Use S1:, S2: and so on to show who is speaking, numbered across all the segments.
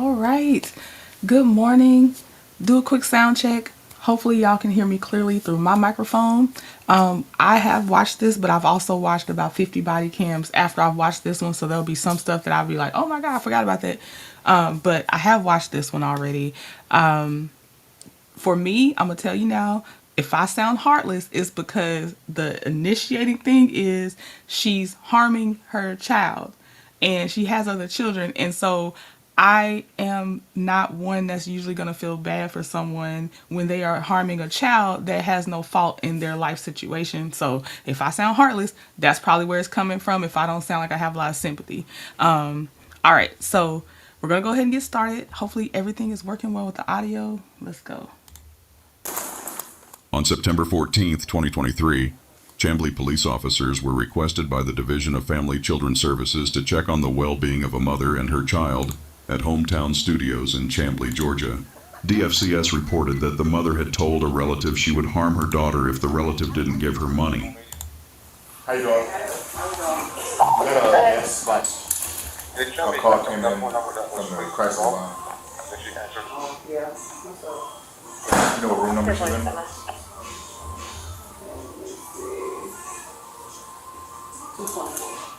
S1: All right. Good morning. Do a quick sound check. Hopefully y'all can hear me clearly through my microphone. I have watched this, but I've also watched about 50 body cams after I've watched this one. So there'll be some stuff that I'll be like, oh my God, I forgot about that. But I have watched this one already. For me, I'm going to tell you now, if I sound heartless, it's because the initiating thing is she's harming her child and she has other children. And so I am not one that's usually going to feel bad for someone when they are harming a child that has no fault in their life situation. So if I sound heartless, that's probably where it's coming from. If I don't sound like I have a lot of sympathy. All right. So we're going to go ahead and get started. Hopefully everything is working well with the audio. Let's go.
S2: On September 14th, 2023, Chamblee police officers were requested by the Division of Family Children Services to check on the well-being of a mother and her child at Hometown Studios in Chamblee, Georgia. DFCS reported that the mother had told a relative she would harm her daughter if the relative didn't give her money.
S3: How you doing? Yes, like a call came in from the crisis line. You know what room number she's in?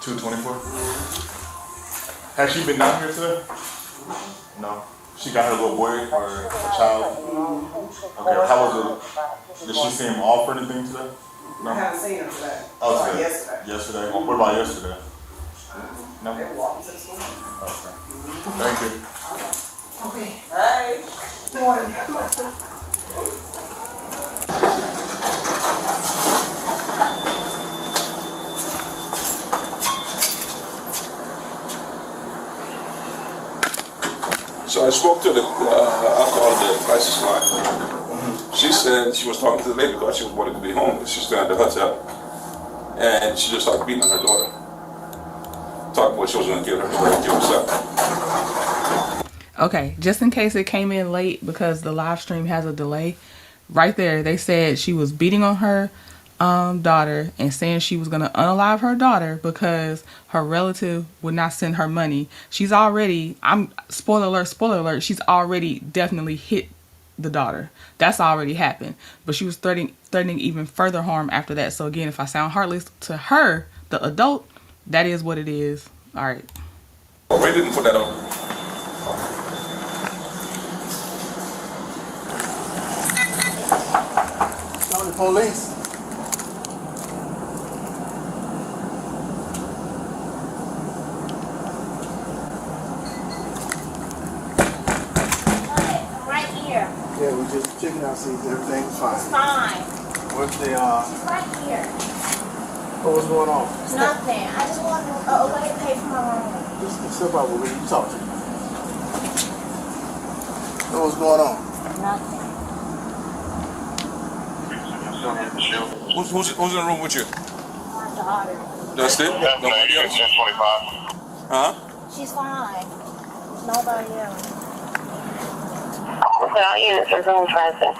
S3: 224. Has she been down here today? No. She got her little boy or a child? Okay, how was it? Did she see him off or anything today? No?
S4: I haven't seen him today.
S3: Oh, today?
S4: Yesterday.
S3: Yesterday? What about yesterday? No?
S4: They walked to the school.
S3: Okay. Thank you.
S4: Okay. Hey. Good morning.
S5: So I spoke to the crisis line. She said she was talking to the lady because she was wanting to be home, but she's still at the hotel. And she just started beating on her daughter. Talking about she was going to kill her daughter and kill herself.
S1: Okay, just in case it came in late because the live stream has a delay, right there they said she was beating on her daughter and saying she was going to unalive her daughter because her relative would not send her money. She's already, spoiler alert, she's already definitely hit the daughter. That's already happened. But she was threatening even further harm after that. So again, if I sound heartless to her, the adult, that is what it is. All right.
S5: Oh, we didn't put that on.
S3: Call the police.
S6: Right here.
S7: Yeah, we just checking out, see if everything's fine.
S6: It's fine.
S7: What's the,
S6: She's right here.
S7: what's going on?
S6: Nothing. I just want to go ahead and pay for my room.
S7: Just step out with me, you talk to me. What's going on?
S6: Nothing.
S5: Who's in the room with you?
S6: My daughter.
S5: That's it? Nobody else? Huh?
S6: She's fine. Nobody else.
S8: Without units are zone present.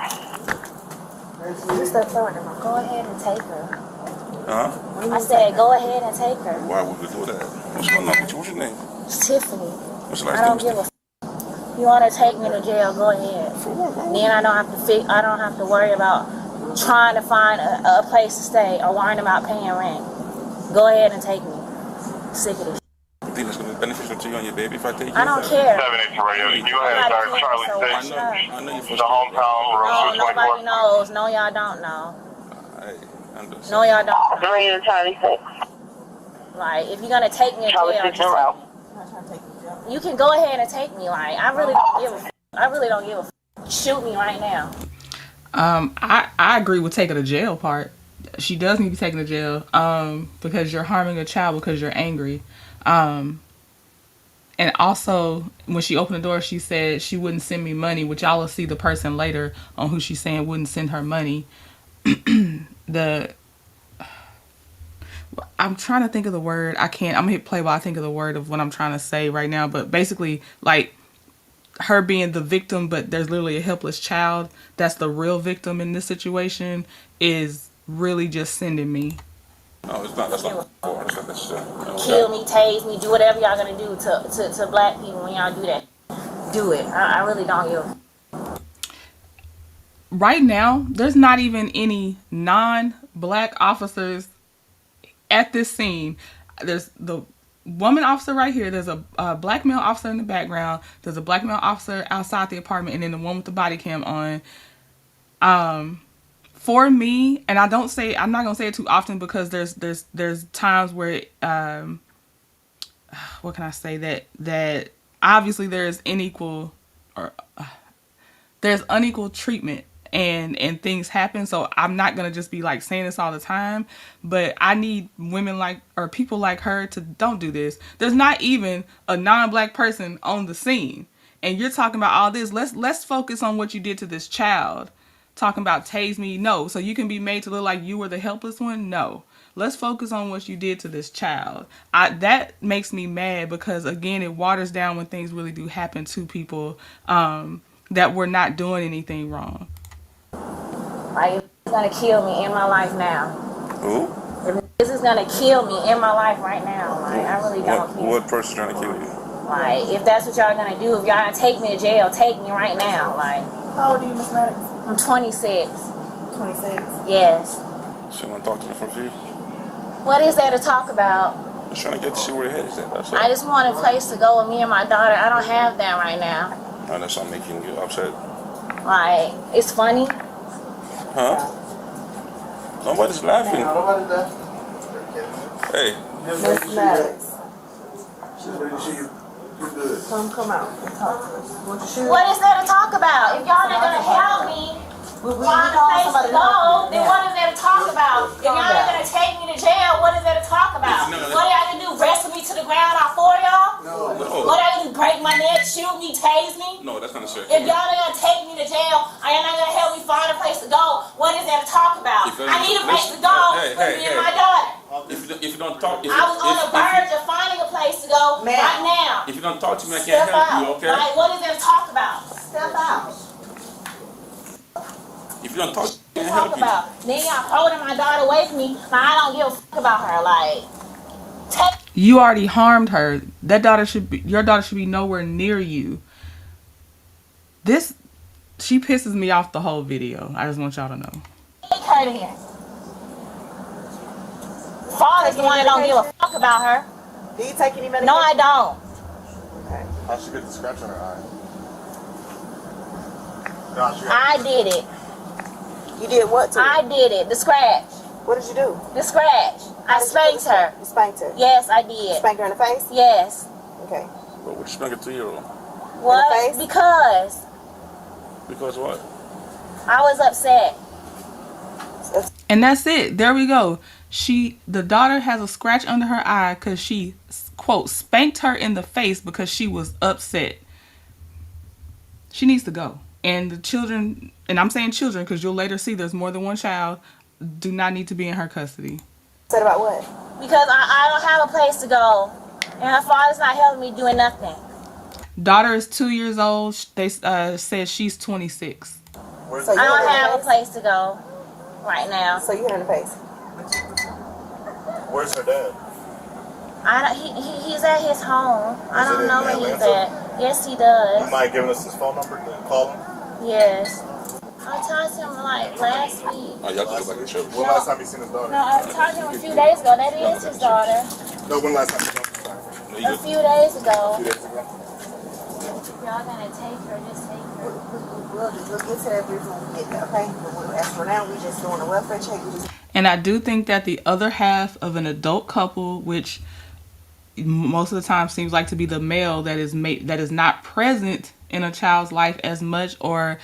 S6: Just the thought. Go ahead and take her.
S5: Huh?
S6: I said, go ahead and take her.
S5: Why would we do that? What's going on with you? What's your name?
S6: It's Tiffany.
S5: What's the
S6: I
S5: last
S6: don't
S5: name?
S6: give a f. You want to take me to jail? Go ahead. Then I don't have to worry about trying to find a place to stay or worrying about paying rent. Go ahead and take me. Sick of this.
S5: You think it's going to be beneficial to you and your baby if I take you?
S6: I don't care.
S3: 782 radio. You have Charlie Station.
S5: I know you're
S3: The hometown
S6: No,
S3: road
S6: nobody
S3: 224.
S6: knows. No, y'all don't know.
S5: Hey, understand.
S6: No, y'all don't.
S8: 3 to Charlie 6.
S6: Like, if you're gonna take me to
S8: Charlie
S6: jail,
S8: 6 en route.
S6: you can go ahead and take me. Like, I really don't give a f. I really don't give a f. Shoot me right now.
S1: I agree with taking the jail part. She does need to be taken to jail because you're harming a child because you're angry. And also, when she opened the door, she said she wouldn't send me money, which y'all will see the person later on who she's saying wouldn't send her money. I'm trying to think of the word. I'm going to hit play while I think of the word of what I'm trying to say right now. But basically, like, her being the victim, but there's literally a helpless child that's the real victim in this situation is really just sending me.
S5: No, it's not. That's not. That's not necessary.
S6: Kill me, tase me, do whatever y'all gonna do to black people when y'all do that. do it. I really don't give a
S1: Right now, there's not even any non-black officers at this scene. There's the woman officer right here. There's a black male officer in the background. There's a black male officer outside the apartment, and then the one with the body cam on. For me, and I'm not gonna say it too often because there's times where what can I say, that obviously there's unequal treatment, and things happen. So I'm not gonna just be like saying this all the time, but I need women like, or people like her, to don't do this. There's not even a non-black person on the scene, and you're talking about all this. Let's focus on what you did to this child. Talking about tase me, no. So you can be made to look like you were the helpless one, no. Let's focus on what you did to this child. That makes me mad because, again, it waters down when things really do happen to people that were not doing anything wrong.
S6: like, it's gonna kill me in my life now.
S5: Who?
S6: If this is gonna kill me in my life right now. Like, I really don't care.
S5: What person trying to kill you?
S6: Like, if that's what y'all gonna do, if y'all gonna take me to jail, take me right now. Like,
S4: How old are you, Miss Maddox?
S6: I'm 26.
S4: 26.
S6: Yes.
S5: She want to talk to me from you.
S6: What is there to talk about?
S5: Just trying to get to see where your head is at. That's all.
S6: I just want a place to go with me and my daughter. I don't have that right now.
S5: And that's not making you upset.
S6: Like, it's funny.
S5: Huh? Nobody's laughing.
S7: Nobody there.
S5: Hey,
S4: Miss Maddox,
S7: She's ready to see you. You good.
S4: come out and talk to us. Want your shoes?
S6: What is there to talk about? If y'all not gonna help me find a place to go, then what is there to talk about? If y'all not gonna take me to jail, what is there to talk about?
S5: No.
S6: What are y'all gonna do? Wrestle me to the ground all four of y'all?
S5: no.
S6: What are you gonna do? Break my neck, shoot me, tase me?
S5: No, that's not necessary.
S6: If y'all not gonna take me to jail, are y'all not gonna help me find a place to go? What is there to talk about? I need a place to go for me and my daughter.
S5: If you don't talk,
S6: I was on the verge of finding a place to go right now.
S5: if you don't talk to me, I
S6: Step
S5: can't help
S6: out.
S5: you. Okay?
S6: Like, what is there to talk about? Step out.
S5: If you don't talk, I can't
S6: Talk
S5: help you.
S6: about. Then y'all holding my daughter away from me. Like, I don't give a fuck about her. Like, take.
S1: You already harmed her. Your daughter should be nowhere near you. She pisses me off the whole video. I just want y'all to know.
S6: Take her to here. Father's the one that don't give a fuck about her.
S4: Do you take any medication?
S6: No, I don't.
S3: How'd she get the scratch on her eye? No, she
S6: I did it.
S4: You did what to her?
S6: I did it. The scratch.
S4: What did you do?
S6: The scratch. I spanked her.
S4: You spanked her.
S6: Yes, I
S4: You
S6: did.
S4: spanked her in the face?
S6: Yes.
S4: Okay.
S5: But would you spank a 3-year-old?
S6: What?
S4: face?
S6: Because
S5: Because what?
S6: I was upset.
S1: And that's it. There we go. The daughter has a scratch under her eye because she, quote, spanked her in the face because she was upset. She needs to go. And the children, and I'm saying children because you'll later see there's more than one child, do not need to be in her custody.
S4: Said about what?
S6: Because I don't have a place to go. And her father's not helping me doing nothing.
S1: Daughter is 2 years old. They said she's 26.
S3: Where's
S4: So
S6: I
S4: you
S6: don't
S4: hit her in
S6: have
S4: the
S6: a
S4: face?
S6: place to go right now.
S4: So you hit her in the face?
S3: Where's her dad?
S6: He's at his home. I
S3: Is it
S6: don't
S3: in
S6: know where he's
S3: Atlanta?
S6: at. Yes, he
S3: You
S6: does.
S3: mind giving us his phone number to call him?
S6: Yes. I talked to him like last week.
S5: Oh, y'all can go back to church.
S3: When last time you seen his daughter?
S6: No, I talked to him a few days ago. That is his daughter.
S3: No, when last time you saw her?
S5: No, you
S6: A
S5: good.
S6: few days ago.
S3: 2 days ago.
S6: Y'all gonna take her, just take her.
S4: We'll get to that brief when we get there, okay? But as for now, we just doing a welfare check. We just
S1: And I do think that the other half of an adult couple, which most of the time seems like to be the male that is not present in a child's life as much, or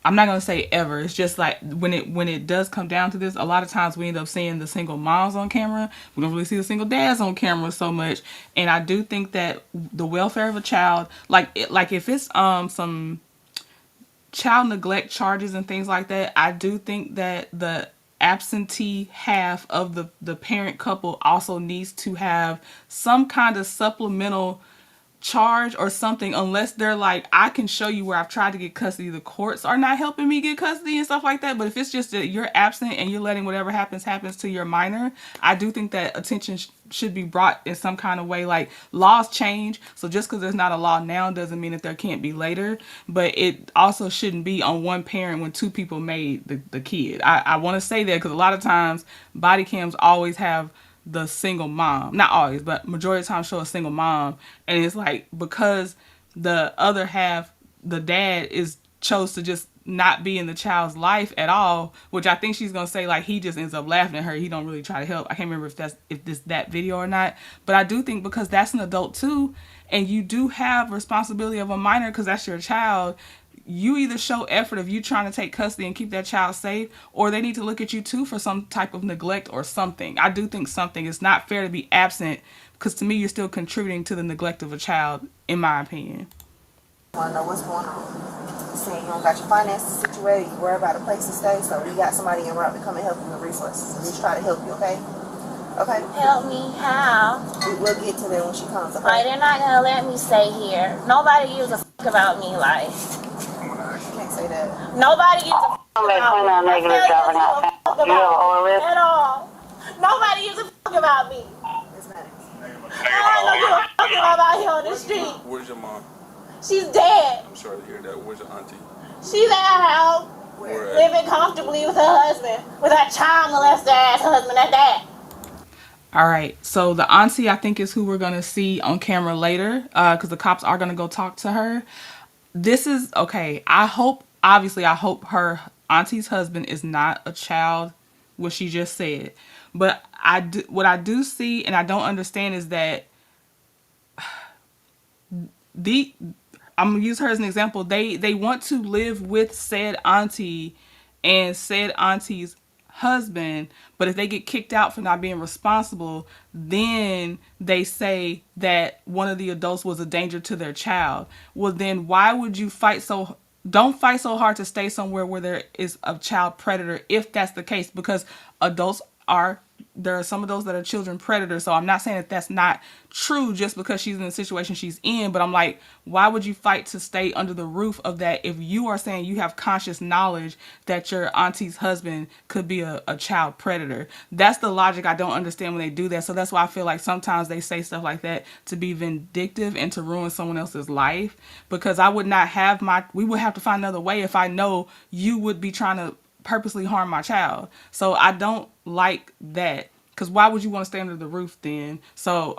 S1: I'm not gonna say ever. It's just like when it does come down to this, a lot of times we end up seeing the single moms on camera. We don't really see the single dads on camera so much. And I do think that the welfare of a child, like if it's some child neglect charges and things like that, I do think that the absentee half of the parent couple also needs to have some kind of supplemental charge or something unless they're like, I can show you where I've tried to get custody. The courts are not helping me get custody and stuff like that. But if it's just that you're absent and you're letting whatever happens to your minor, I do think that attention should be brought in some kind of way. Like, laws change, so just because there's not a law now doesn't mean that there can't be later. But it also shouldn't be on one parent when two people made the kid. I want to say that because a lot of times body cams always have the single mom, not always, but majority of the time show a single mom, and it's like because the other half, the dad, is chose to just not be in the child's life at all, which I think she's gonna say like he just ends up laughing at her. He don't really try to help. I can't remember if this that video or not, but I do think because that's an adult too, and you do have responsibility of a minor because that's your child. You either show effort if you trying to take custody and keep that child safe, or they need to look at you too for some type of neglect or something. I do think something. It's not fair to be absent because to me you're still contributing to the neglect of a child, in my opinion.
S4: I want to know what's going on. You saying you don't got your finances situated, you worry about a place to stay, so we got somebody en route to come and help you with resources. We just try to help you, okay? Okay?
S6: Help me how?
S4: We'll get to that when she comes, okay?
S6: Like, they're not gonna let me stay here. Nobody gives a fuck about me, like.
S4: You can't say that.
S6: Nobody gives a fuck about me.
S8: Negative driving out. You have ORS?
S6: At all. Nobody gives a fuck about me.
S4: It's not.
S6: I don't give a fuck about out here on the street.
S5: Where's your mom?
S6: She's dead.
S5: I'm sorry to hear that. Where's your auntie?
S6: She's at her house,
S5: Where at?
S6: living comfortably with her husband, with her child molester ass husband at that.
S1: All right, so the auntie I think is who we're gonna see on camera later, because the cops are gonna go talk to her. This is okay. I hope her auntie's husband is not a child, what she just said. But what I do see and I don't understand is that I'm gonna use her as an example. They want to live with said auntie and said auntie's husband, but if they get kicked out for not being responsible, then they say that one of the adults was a danger to their child. Well, then why would you don't fight so hard to stay somewhere where there is a child predator if that's the case, because there are some of those that are children predators. So I'm not saying that that's not true just because she's in the situation she's in, but I'm like, why would you fight to stay under the roof of that if you are saying you have conscious knowledge that your auntie's husband could be a child predator? That's the logic I don't understand when they do that. So that's why I feel like sometimes they say stuff like that to be vindictive and to ruin someone else's life, because we would have to find another way if I know you would be trying to purposely harm my child. So I don't like that, because why would you want to stay under the roof then? So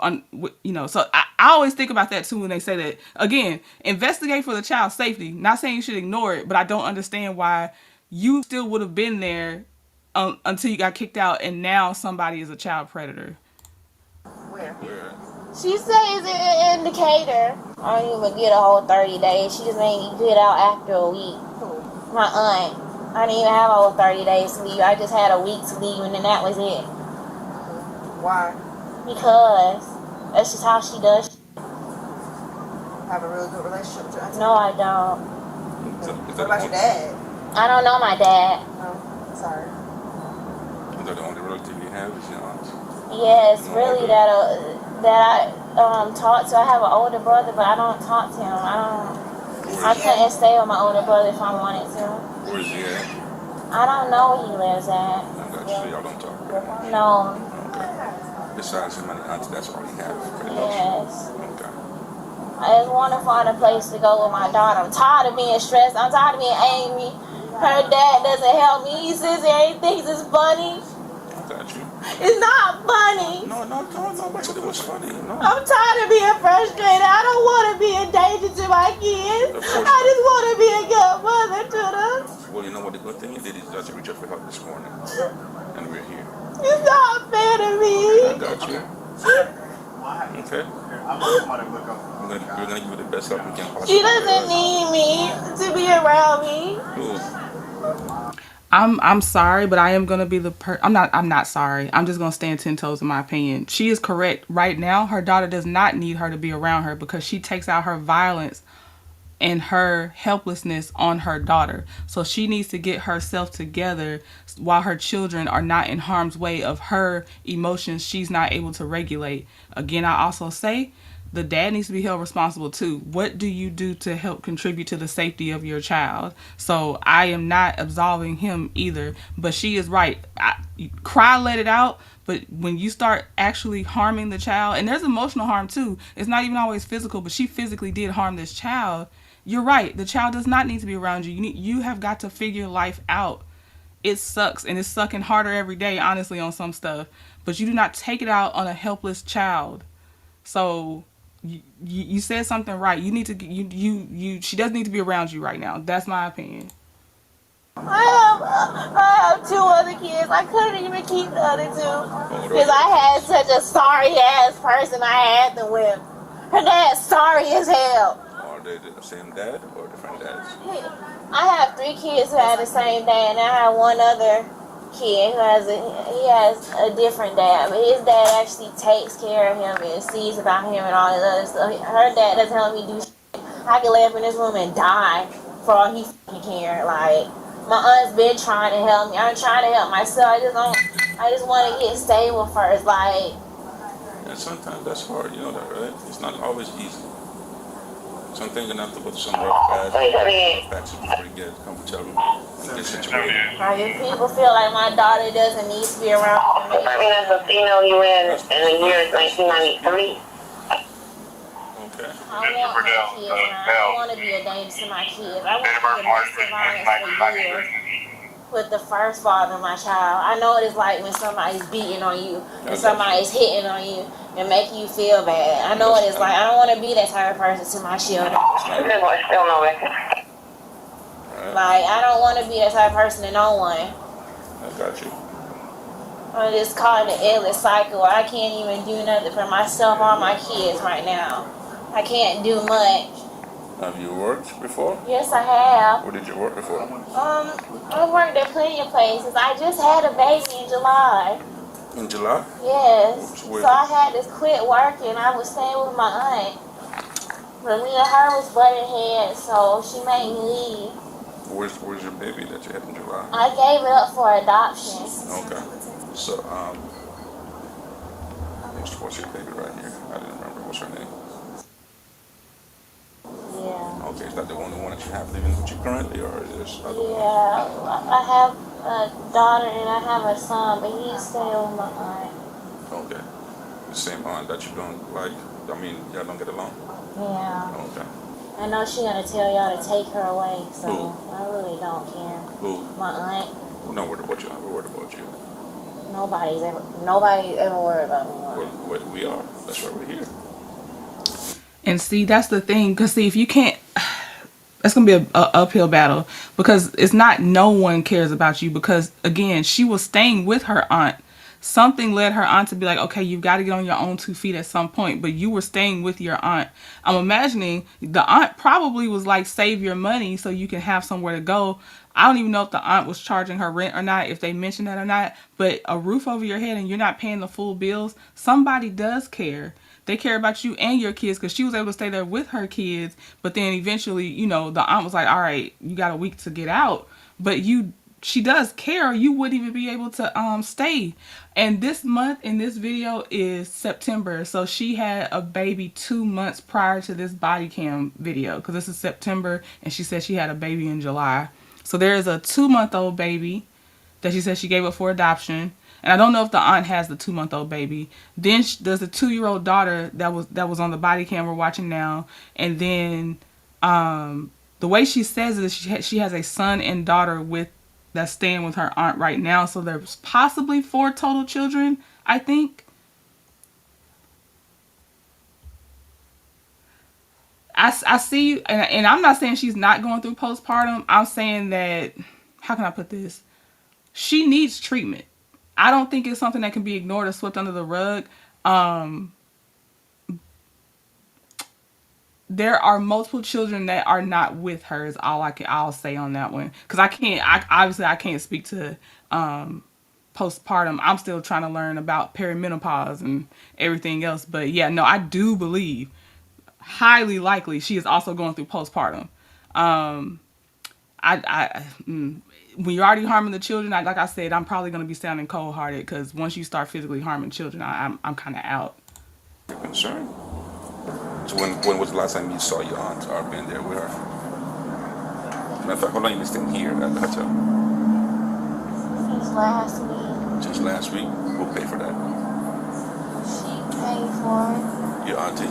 S1: so I always think about that too when they say that. Again, investigate for the child's safety, not saying you should ignore it, but I don't understand why you still would have been there until you got kicked out and now somebody is a child predator.
S4: Where?
S6: She says it's an indicator. I don't even get a whole 30 days. She just made me get out after a week. My aunt. I didn't even have a whole 30 days to leave. I just had a week to leave and then that was it.
S4: Why?
S6: Because that's just how she does.
S4: Have a really good relationship with your auntie?
S6: No, I don't.
S4: What about your dad?
S6: I don't know my dad.
S4: Oh, sorry.
S5: Is that the only relative you have is your aunt?
S6: Yes, really, that I talk to. I have an older brother, but I don't talk to him. I couldn't stay with my older brother if I wanted to.
S5: Where is he at?
S6: I don't know where he lives at.
S5: I got you. So y'all don't talk about it.
S6: No.
S5: Besides him and the auntie, that's all he has.
S6: Yes.
S5: Okay.
S6: I just want to find a place to go with my daughter. I'm tired of being stressed. I'm tired of being angry. Her dad doesn't help me. He says he thinks it's funny.
S5: I got you.
S6: It's not funny.
S5: No, but it was funny. No.
S6: I'm tired of being frustrated. I don't want to be a danger to my kids. I just want to be a good mother to them.
S5: Well, you know what the good thing you did is that you reached out for help this morning. And we're here.
S6: It's not fair to me.
S5: I got you. Okay. We're gonna give you the best help we can possibly.
S6: She doesn't need me to be around me.
S5: Cool.
S1: I'm sorry, but I am gonna be I'm not sorry. I'm just gonna stand 10 toes in my opinion. She is correct. Right now, her daughter does not need her to be around her because she takes out her violence and her helplessness on her daughter. So she needs to get herself together while her children are not in harm's way of her emotions she's not able to regulate. Again, I also say the dad needs to be held responsible too. What do you do to help contribute to the safety of your child? So I am not absolving him either, but she is right. Cry, let it out. But when you start actually harming the child, and there's emotional harm too, it's not even always physical, but she physically did harm this child. You're right. The child does not need to be around you. You have got to figure life out. It sucks, and it's sucking harder every day, honestly, on some stuff. But you do not take it out on a helpless child. So you said something right. You need to she doesn't need to be around you right now. That's my opinion.
S6: I have two other kids. I couldn't even keep the other two because I had such a sorry ass person I had to with. Her dad's sorry as hell.
S5: Are they the same dad or different dads?
S6: I have 3 kids who have the same dad, and I have one other kid who has a different dad. But his dad actually takes care of him and sees about him and all this other stuff. Her dad doesn't help me do shit. I can lay up in this room and die for all he fucking care. Like, my aunt's been trying to help me. I'm trying to help myself. I just want to get stable first. Like,
S5: And sometimes that's hard, you know that, right? It's not always easy. Something you're gonna have to go to some rough patches before you get comfortable and get situated.
S6: like, if people feel like my daughter doesn't need to be around me.
S8: I mean, as a female, you in the year 1993.
S5: Okay.
S6: I want my kids around. I don't want to be a danger to my kids. I went through domestic violence for years with the first father of my child. I know what it's like when somebody's beating on you and somebody's hitting on you and making you feel bad. I know what it's like. I don't want to be that type of person to my children.
S8: Still no record.
S6: Like, I don't want to be that type of person to no one.
S5: I got you.
S6: I'm just caught in the endless cycle. I can't even do nothing for myself or my kids right now. I can't do much.
S5: Have you worked before?
S6: Yes, I have.
S5: Where did you work before?
S6: I worked at plenty of places. I just had a baby in July.
S5: In July?
S6: Yes.
S5: Where?
S6: So I had to quit working. I was staying with my aunt. But me and her was butting heads, so she made me leave.
S5: Where's your baby that you had in July?
S6: I gave it up for adoption.
S5: Okay. So, what's your baby right here? I didn't remember. What's her name?
S6: Yeah.
S5: Okay, is that the only one that you have living with you currently, or is there other one?
S6: Yeah. I have a daughter and I have a son, but he's staying with my aunt.
S5: Okay. The same aunt that you don't like? I mean, y'all don't get along?
S6: Yeah.
S5: Okay.
S6: I know she's gonna tell y'all to take her away, so
S5: Who?
S6: I really don't care.
S5: Who?
S6: My aunt.
S5: I'm not worried about you. I'm worried about you.
S6: Nobody's ever worried about me.
S5: Well, we are. That's why we're here.
S1: And see, that's the thing. Because see, if you can't, that's going to be a uphill battle. Because it's not no one cares about you. Because, again, she was staying with her aunt. Something led her aunt to be like, okay, you've got to get on your own 2 feet at some point. But you were staying with your aunt. I'm imagining the aunt probably was like, save your money so you can have somewhere to go. I don't even know if the aunt was charging her rent or not, if they mentioned that or not. But a roof over your head and you're not paying the full bills, somebody does care. They care about you and your kids, because she was able to stay there with her kids. But then eventually, you know, the aunt was like, all right, you got a week to get out. But she does care. You wouldn't even be able to stay. And this month in this video is September. So she had a baby 2 months prior to this body cam video, because this is September and she said she had a baby in July. So there is a 2-month-old baby that she said she gave up for adoption. And I don't know if the aunt has the 2-month-old baby. Then there's a 2-year-old daughter that was on the body cam we're watching now. And then the way she says it is she has a son and daughter that's staying with her aunt right now. So there's possibly 4 total children, I think. I see, and I'm not saying she's not going through postpartum. I'm saying that, how can I put this? She needs treatment. I don't think it's something that can be ignored or swept under the rug. There are multiple children that are not with her is all I'll say on that one. Because I can't speak to postpartum. I'm still trying to learn about perimenopause and everything else. But yeah, no, I do believe highly likely she is also going through postpartum. When you're already harming the children, like I said, I'm probably going to be sounding cold-hearted, because once you start physically harming children, I'm kind of out.
S5: You're concerned? So when was the last time you saw your aunt or been there with her? Matter of fact, how long you been staying here at the hotel?
S6: Since last week.
S5: Since last week? Who paid for that?
S6: She paid for it.
S5: Your auntie?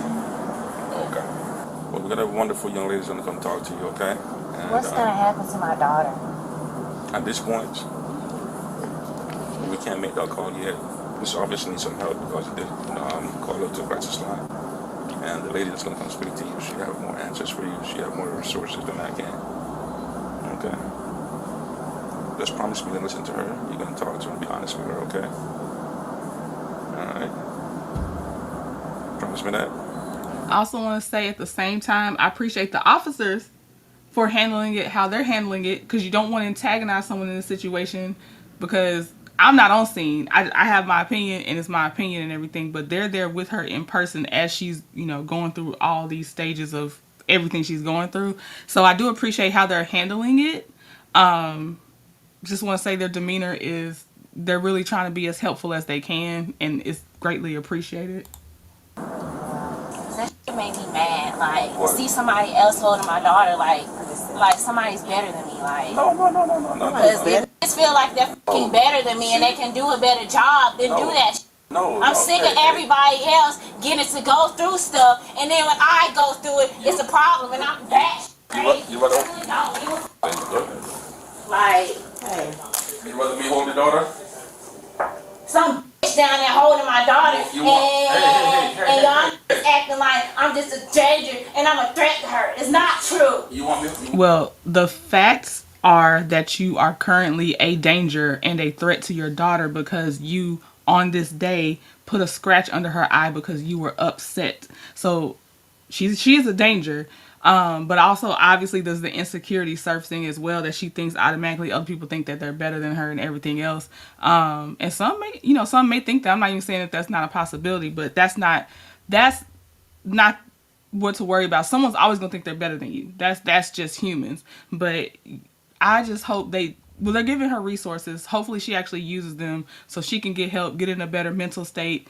S5: Okay. Well, we got a wonderful young lady who's gonna come talk to you, okay? And,
S6: What's gonna happen to my daughter?
S5: at this point, we can't make that call yet. We obviously need some help because you did call up to the crisis line. And the lady that's going to come speak to you, she have more answers for you. She have more resources than I can. Okay? Just promise me to listen to her. You're going to talk to her and be honest with her, okay? Alright? Promise me that?
S1: I also want to say at the same time, I appreciate the officers for handling it how they're handling it, because you don't want to antagonize someone in a situation, because I'm not on scene. I have my opinion, and it's my opinion and everything, but they're there with her in person as she's, going through all these stages of everything she's going through. So I do appreciate how they're handling it. Just want to say their demeanor is, they're really trying to be as helpful as they can, and it's greatly appreciated.
S6: That shit made me mad. Like,
S5: What?
S6: see somebody else holding my daughter, like somebody's better than me. Like,
S5: No.
S6: because it just feel like they're fucking better than me and they can do a better job than do that shit.
S5: No.
S6: I'm sick of everybody else getting to go through stuff, and then when I go through it, it's a problem, and I'm that crazy.
S5: You rather-
S6: Like,
S5: You rather me hold your daughter?
S6: some bitch down there holding my daughter,
S5: You want-
S6: and y'all acting like I'm just a stranger and I'm a threat to her. It's not true.
S5: You want me?
S1: Well, the facts are that you are currently a danger and a threat to your daughter, because you, on this day, put a scratch under her eye because you were upset. So she is a danger. But also, obviously, there's the insecurity surfacing as well, that she thinks automatically other people think that they're better than her and everything else. And some may think that. I'm not even saying that that's not a possibility, but that's not what to worry about. Someone's always gonna think they're better than you. That's just humans. But I just hope they're giving her resources. Hopefully she actually uses them so she can get help, get in a better mental state,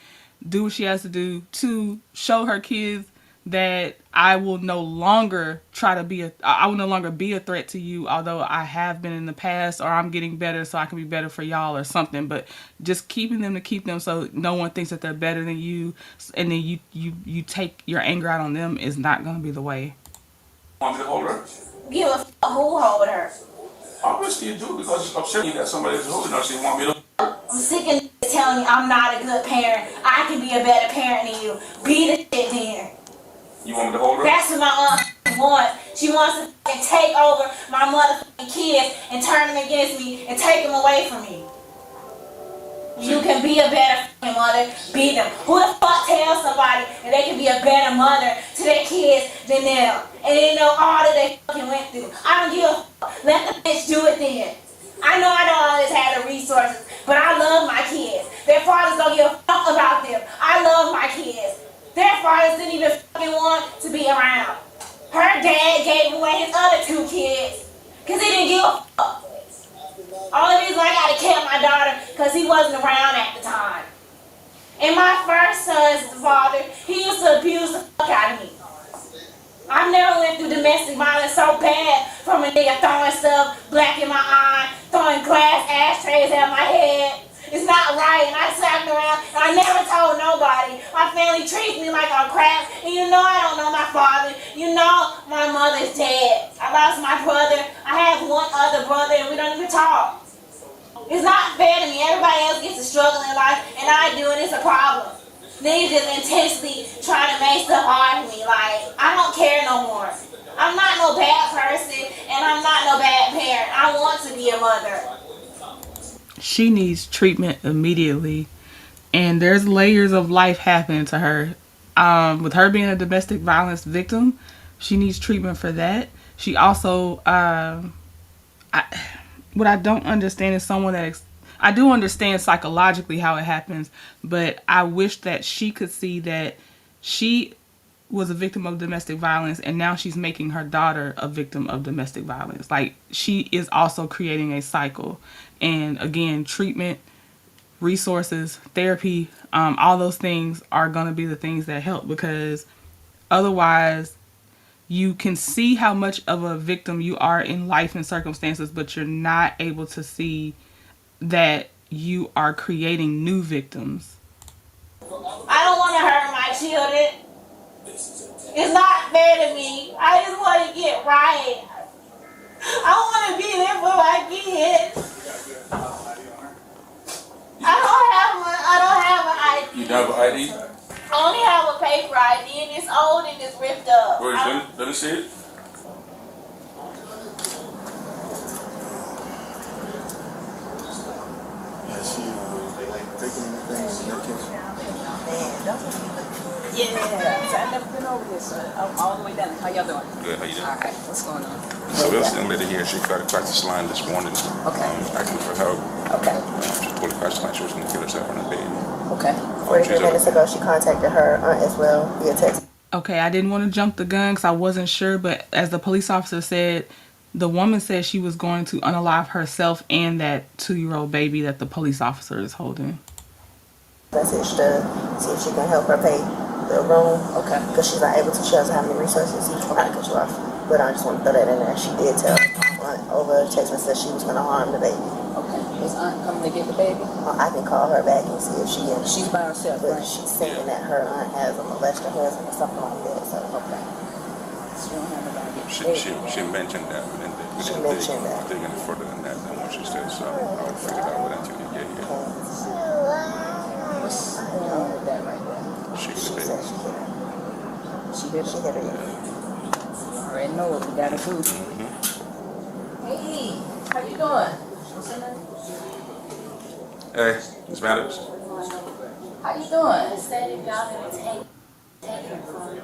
S1: do what she has to do to show her kids that I will no longer be a threat to you, although I have been in the past, or I'm getting better so I can be better for y'all or something. But just keep them so no one thinks that they're better than you, and then you take your anger out on them is not going to be the way.
S5: Want me to hold her?
S6: Give a fuck who hold her.
S5: Obviously you do, because I'm sure you got somebody that's holding her, so you want me to.
S6: I'm sick of niggas telling me I'm not a good parent. I can be a better parent than you. Be the shit then.
S5: You want me to hold her?
S6: That's what my aunt wants. She wants to fucking take over my motherfucking kids and turn them against me and take them away from me. You can be a better fucking mother. Be them. Who the fuck tells somebody that they can be a better mother to their kids than them? And they know all that they fucking went through. I don't give a fuck. Let the bitch do it then. I know I don't always have the resources, but I love my kids. Their fathers don't give a fuck about them. I love my kids. Their fathers didn't even fucking want to be around. Her dad gave away his other 2 kids because he didn't give a fuck. Only reason I gotta kill my daughter because he wasn't around at the time. And my first son's father, he used to abuse the fuck out of me. I never went through domestic violence so bad, from a nigga throwing stuff black in my eye, throwing glass ashtrays at my head. It's not right, and I slapped around, and I never told nobody. My family treats me like I'm crap, and you know I don't know my father. You know my mother's dead. I lost my brother. I have one other brother, and we don't even talk. It's not fair to me. Everybody else gets to struggle in life, and I do, and it's a problem. Niggas just intensely trying to make stuff hard for me. Like, I don't care no more. I'm not no bad person, and I'm not no bad parent. I want to be a mother.
S1: She needs treatment immediately, and there's layers of life happening to her. With her being a domestic violence victim, she needs treatment for that. She also, what I don't understand is someone that I do understand psychologically how it happens, but I wish that she could see that she was a victim of domestic violence, and now she's making her daughter a victim of domestic violence. Like, she is also creating a cycle. And again, treatment, resources, therapy, all those things are going to be the things that help, because Otherwise, you can see how much of a victim you are in life and circumstances, but you're not able to see that you are creating new victims.
S6: I don't want to hurt my children. It's not fair to me. I just want to get right. I want to be there for my kids. I don't have an ID.
S5: You don't have an ID?
S6: I only have a paper ID, and it's old and it's ripped up.
S5: Where is it? Let me see it.
S3: Yeah, she like taking things in her kitchen.
S9: Yeah, so I've never been over this. I'm all the way down. How y'all doing?
S5: Good, how you doing?
S9: All right, what's going on?
S5: So there's a young lady here. She got a practice line this morning. Asking for help.
S9: Okay.
S5: She pulled a practice line. She was going to kill herself on the bed.
S9: Okay.
S4: 43 minutes ago, she contacted her aunt as well via text.
S1: Okay, I didn't want to jump the gun because I wasn't sure, but as the police officer said, the woman said she was going to unalive herself and that 2-year-old baby that the police officer is holding.
S4: Message to see if she can help her pay the room.
S9: Okay.
S4: Because she's not able to. She doesn't have any resources. Not to cut you off. But I just want to throw that in there. She did tell aunt over text message that she was going to harm the baby.
S9: Okay. Is aunt coming to get the baby?
S4: I can call her back and see if she is.
S9: She's by herself,
S4: But
S9: right?
S4: she's saying that her aunt has a molester husband or something like that. So
S9: Okay. She don't have nobody to get the
S5: She
S9: baby.
S5: mentioned that. We
S4: She
S5: didn't
S4: mentioned that.
S5: dig any further than that than what she said. So I'll figure it out with until you get here.
S9: What's going on with that right there?
S5: She
S4: she
S5: could
S4: said
S5: have
S4: she hit her.
S9: She did
S4: She
S9: it.
S4: hit her. Yeah.
S9: Already know what we gotta do. Hey, how you doing?
S5: Hey, Miss Maddox.
S9: How you doing?
S6: I said if y'all gonna take her from me.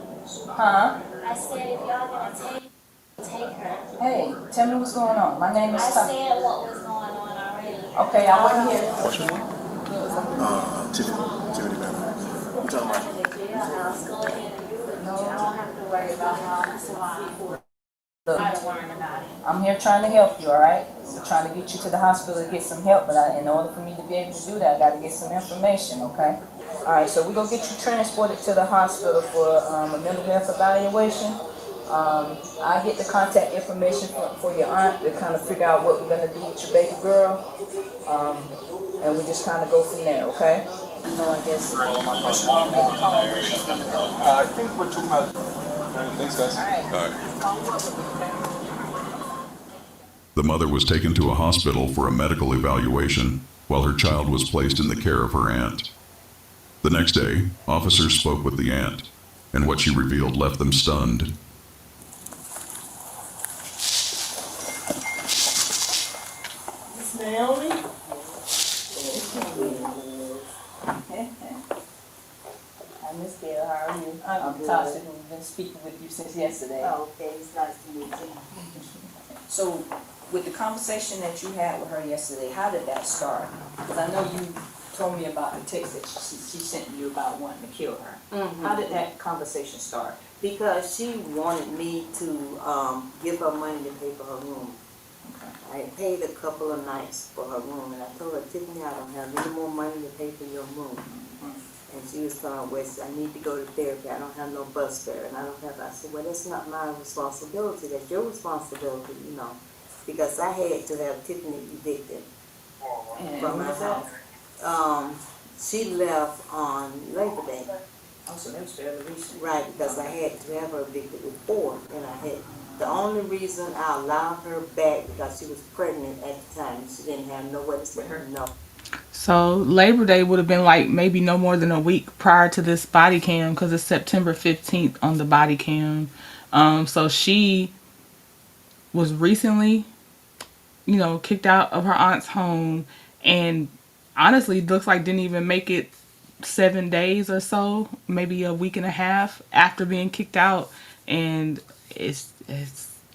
S9: Huh?
S6: I said if y'all gonna take her.
S9: Hey, tell me what's going on. My name is
S6: I
S9: Tom.
S6: said what was going on already.
S9: Okay, I wasn't here.
S3: What's your name? Tiffany Maddox. I'm talking about.
S6: The jailhouse, go ahead and do it. You don't have to worry about how I survive.
S9: Look,
S6: Try to learn about it.
S9: I'm here trying to help you, all right? I'm trying to get you to the hospital to get some help, but in order for me to be able to do that, I got to get some information, okay? All right, so we're going to get you transported to the hospital for a mental health evaluation. I get the contact information for your aunt to kind of figure out what we're going to do with your baby girl. And we just kind of go from there, okay? You know, I guess all my questions.
S3: I think we're talking about. Thanks, guys.
S5: All right.
S2: The mother was taken to a hospital for a medical evaluation while her child was placed in the care of her aunt. The next day, officers spoke with the aunt, and what she revealed left them stunned.
S9: Miss Naomi? Hi, Miss Gail, how are you? I'm Tasha, who's been speaking with you since yesterday.
S10: Oh, okay, it's nice to meet you.
S9: So, with the conversation that you had with her yesterday, how did that start? Because I know you told me about the text that she sent you about wanting to kill her.
S10: Mhm.
S9: How did that conversation start?
S10: Because she wanted me to give her money to pay for her room.
S9: Okay.
S10: I had paid a couple of nights for her room, and I told her, Tiffany, I don't have any more money to pay for your room. And she was going, West, I need to go to therapy. I don't have no bus fare, and I don't have. I said, well, that's not my responsibility. That's your responsibility, you know, because I had to have Tiffany evicted
S9: And
S10: from
S9: when
S10: my
S9: was that?
S10: house. She left on Labor Day.
S9: Oh, so that was fairly recent.
S10: Right, because I had to have her evicted before, and I had, the only reason I allowed her back because she was pregnant at the time. She didn't have nowhere to send her, no.
S1: So Labor Day would have been like maybe no more than a week prior to this body cam because it's September 15th on the body cam. So she was recently, kicked out of her aunt's home and honestly looks like didn't even make it 7 days or so, maybe a week and a half after being kicked out. And it's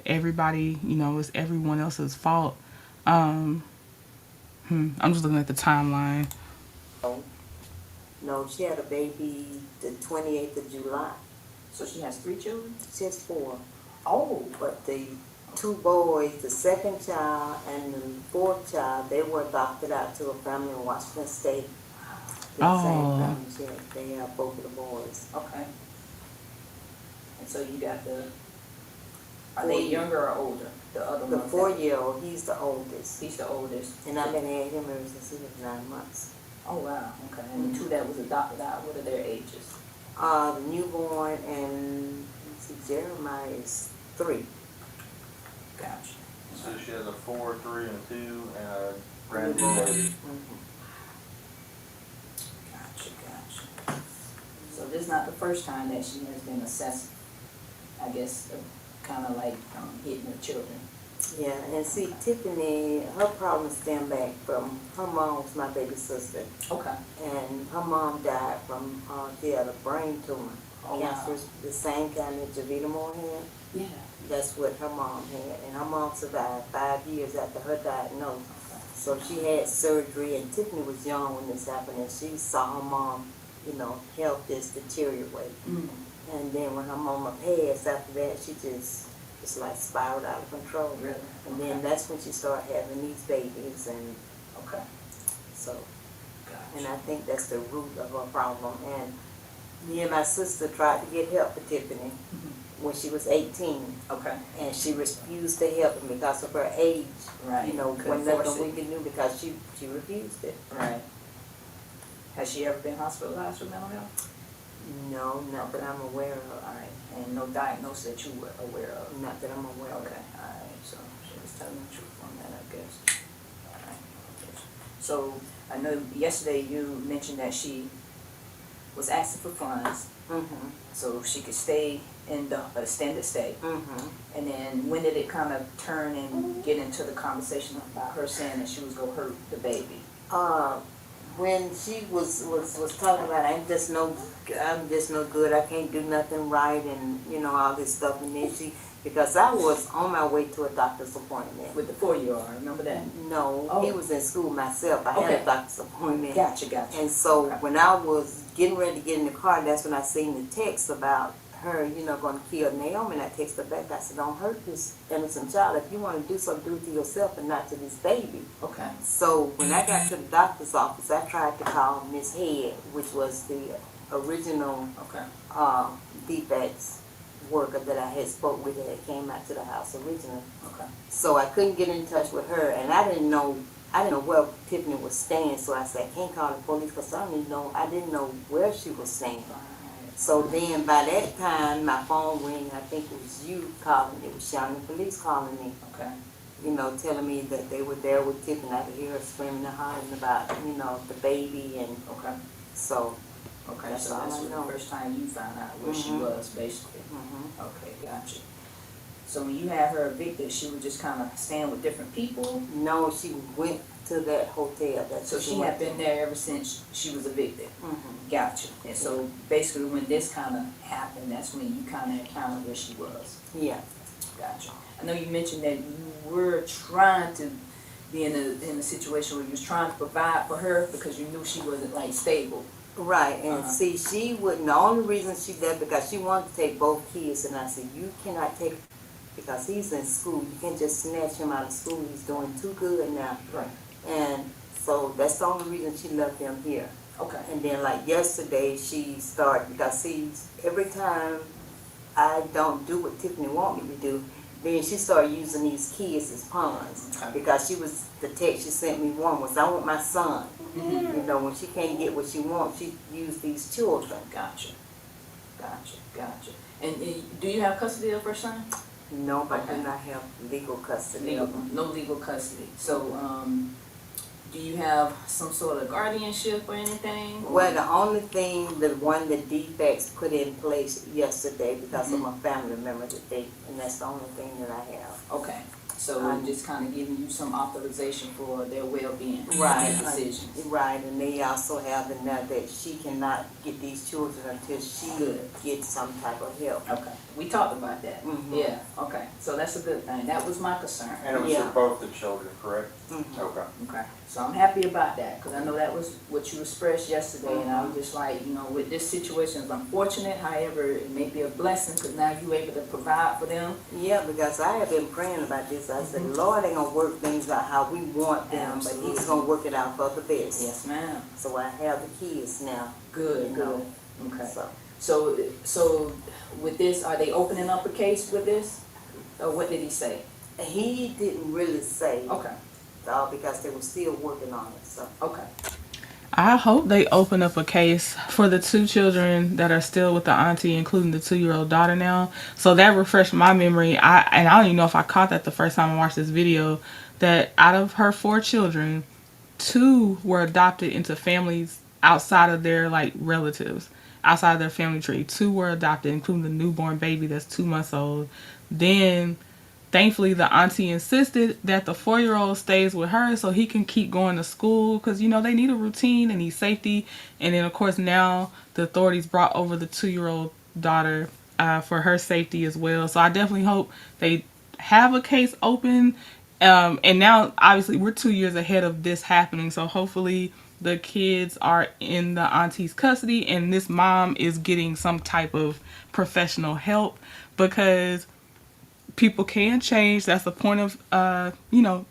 S1: everybody, it's everyone else's fault. I'm just looking at the timeline.
S10: No, she had a baby the 28th of July.
S9: So she has 3 children?
S10: She has 4.
S9: Oh.
S10: But the 2 boys, the second child and the 4th child, they were adopted out to a family in Washington State. The same family. They have both of the boys.
S9: Okay. And so you got are they younger or older? The other
S10: The
S9: ones?
S10: 4-year-old, he's the oldest.
S9: He's the oldest.
S10: And I've been at him ever since he was 9 months.
S9: Oh, wow, okay. And the two that was adopted out, what are their ages?
S10: The newborn and, let's see, Jeremiah is 3.
S9: Gotcha.
S11: So she has a 4, 3, and a 2, and a brand new baby.
S9: Gotcha. So this is not the first time that she has been assessed, I guess, kind of like hitting her children.
S10: Yeah, and see, Tiffany, her problem stem back from her mom was my baby sister.
S9: Okay.
S10: And her mom died from, she had a brain tumor.
S9: Oh,
S10: Cancer,
S9: wow.
S10: the same kind that Javita Moore had.
S9: Yeah.
S10: That's what her mom had. And her mom survived 5 years after her diagnosis. So she had surgery, and Tiffany was young when this happened, and she saw her mom, health just deteriorate. And then when her mama passed after that, she just like spiraled out of control.
S9: Really?
S10: And then that's when she started having these babies, and
S9: Okay.
S10: so,
S9: Gotcha.
S10: and I think that's the root of her problem. And me and my sister tried to get help for Tiffany when she was 18.
S9: Okay.
S10: And she refused to help him because of her age.
S9: Right.
S10: When nothing we could do because she refused it.
S9: Right. Has she ever been hospitalized for mental health?
S10: No, not that I'm aware of.
S9: All right. And no diagnosis that you were aware of?
S10: Not that I'm aware of.
S9: Okay. All right. So she was telling the truth on that, I guess. All right. So I know yesterday you mentioned that she was asking for funds so she could stay in the extended stay. And then when did it kind of turn and get into the conversation about her saying that she was going to hurt the baby?
S10: When she was talking about I'm just no good, I can't do nothing right, and all this stuff, and then because I was on my way to a doctor's appointment.
S9: With the 4-year-old, remember that?
S10: No,
S9: Oh.
S10: He was in school myself. I had a doctor's appointment.
S9: Gotcha.
S10: And so when I was getting ready to get in the car, that's when I seen the text about her, going to kill Naomi, and I texted her back. I said, don't hurt this innocent child. If you want to do something, do it to yourself and not to this baby.
S9: Okay.
S10: So when I got to the doctor's office, I tried to call Miss Head, which was the original defects worker that I had spoke with that came out to the house originally.
S9: Okay.
S10: So I couldn't get in touch with her, and I didn't know where Tiffany was staying. So I said, I can't call the police because I didn't know where she was staying. So then by that time, my phone rang. I think it was you calling. It was Shawnee Police calling me.
S9: Okay.
S10: Telling me that they were there with Tiffany. I could hear her screaming and hollering about, the baby, and
S9: Okay.
S10: so.
S9: Okay,
S10: That's
S9: so
S10: all
S9: that's
S10: I
S9: the
S10: know.
S9: first time you found out where she was, basically.
S10: Mm-hmm.
S9: Okay, gotcha. So when you had her evicted, she was just kind of staying with different people?
S10: No, she went to that hotel.
S9: So she had been there ever since she was evicted?
S10: Mm-hmm.
S9: Gotcha. And so basically when this kind of happened, that's when you kind of encountered where she was?
S10: Yeah.
S9: Gotcha. I know you mentioned that you were trying to be in a situation where you was trying to provide for her because you knew she wasn't like stable.
S10: Right, and see, she wouldn't. The only reason she did because she wanted to take both kids, and I said, you cannot take because he's in school. You can't just snatch him out of school. He's doing too good now.
S9: Right.
S10: And so that's the only reason she left him here.
S9: Okay.
S10: And then like yesterday, she started because see, every time I don't do what Tiffany want me to do, then she started using these kids as pawns.
S9: Okay.
S10: Because the text she sent me one was, I want my son. When she can't get what she wants, she used these children.
S9: Gotcha. And do you have custody of her son?
S10: No, but I do not have legal custody of them.
S9: No legal custody. So, do you have some sort of guardianship or anything?
S10: Well, the only thing, the one the defects put in place yesterday because of my family member and that's the only thing that I have.
S9: Okay. So just kind of giving you some authorization for their well-being.
S10: Right.
S9: And decisions.
S10: Right, and they also have in there that she cannot get these children until she gets some type of help.
S9: Okay. We talked about that. Yeah. Okay. So that's a good thing. That was my concern.
S11: And it was for both the children, correct? Okay.
S9: Okay. So I'm happy about that because I know that was what you expressed yesterday, and I was just like, with this situation, it's unfortunate. However, it may be a blessing because now you're able to provide for them.
S10: Yeah, because I have been praying about this. I said, Lord ain't gonna work things out how we want them, but He's gonna work it out for the best.
S9: Yes, ma'am.
S10: So I have the kids now.
S9: Good.
S10: You know.
S9: Okay.
S10: So.
S9: So with this, are they opening up a case with this? Or what did he say?
S10: He didn't really say.
S9: Okay.
S10: Because they were still working on it, so.
S9: Okay.
S1: I hope they open up a case for the 2 children that are still with the auntie, including the 2-year-old daughter now. So that refreshed my memory. I don't even know if I caught that the first time I watched this video, that out of her 4 children, 2 were adopted into families outside of their like relatives, outside of their family tree. 2 were adopted, including the newborn baby that's 2 months old. Then thankfully the auntie insisted that the 4-year-old stays with her so he can keep going to school, because you know they need a routine and need safety. And then of course now the authorities brought over the 2-year-old daughter for her safety as well. So I definitely hope they have a case open. And now obviously we're 2 years ahead of this happening, so hopefully the kids are in the auntie's custody and this mom is getting some type of professional help, because people can change. That's the point of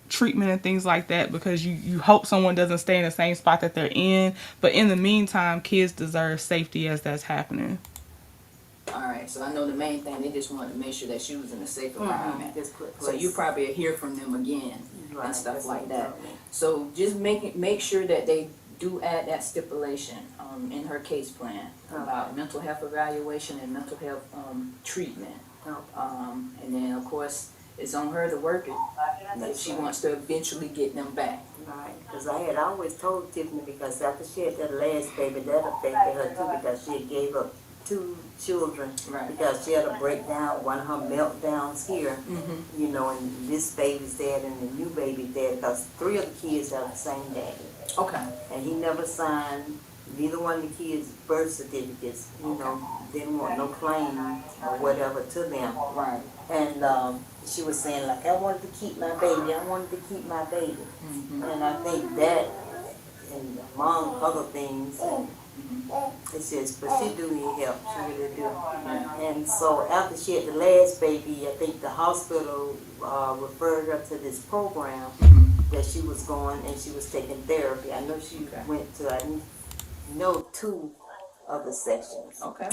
S1: treatment and things like that, because you hope someone doesn't stay in the same spot that they're in. But in the meantime, kids deserve safety as that's happening.
S9: Alright, so I know the main thing, they just wanted to make sure that she was in a safe environment.
S10: Mm-hmm.
S9: So you probably hear from them again
S10: Right,
S9: and stuff
S10: that's
S9: like
S10: what
S9: that.
S10: they told me.
S9: So just make sure that they do add that stipulation in her case plan about mental health evaluation and mental health treatment. And then of course it's on her to work it if she wants to eventually get them back.
S10: Right, because I had always told Tiffany, because after she had that last baby, that affected her too, because she had gave up 2 children,
S9: Right.
S10: because she had a breakdown, one of her meltdowns here, you know, and this baby's dad and the new baby's dad, because 3 of the kids have the same daddy.
S9: Okay.
S10: And he never signed neither one of the kids' birth certificates, you know, didn't want no claim or whatever to them.
S9: Right.
S10: And she was saying, like, I wanted to keep my baby, I wanted to keep my baby. And I think that, and among other things, it says, but she do need help, she really do. And so after she had the last baby, I think the hospital referred her to this program that she was going, and she was taking therapy. I know she went to, I know 2 of the sessions.
S9: Okay.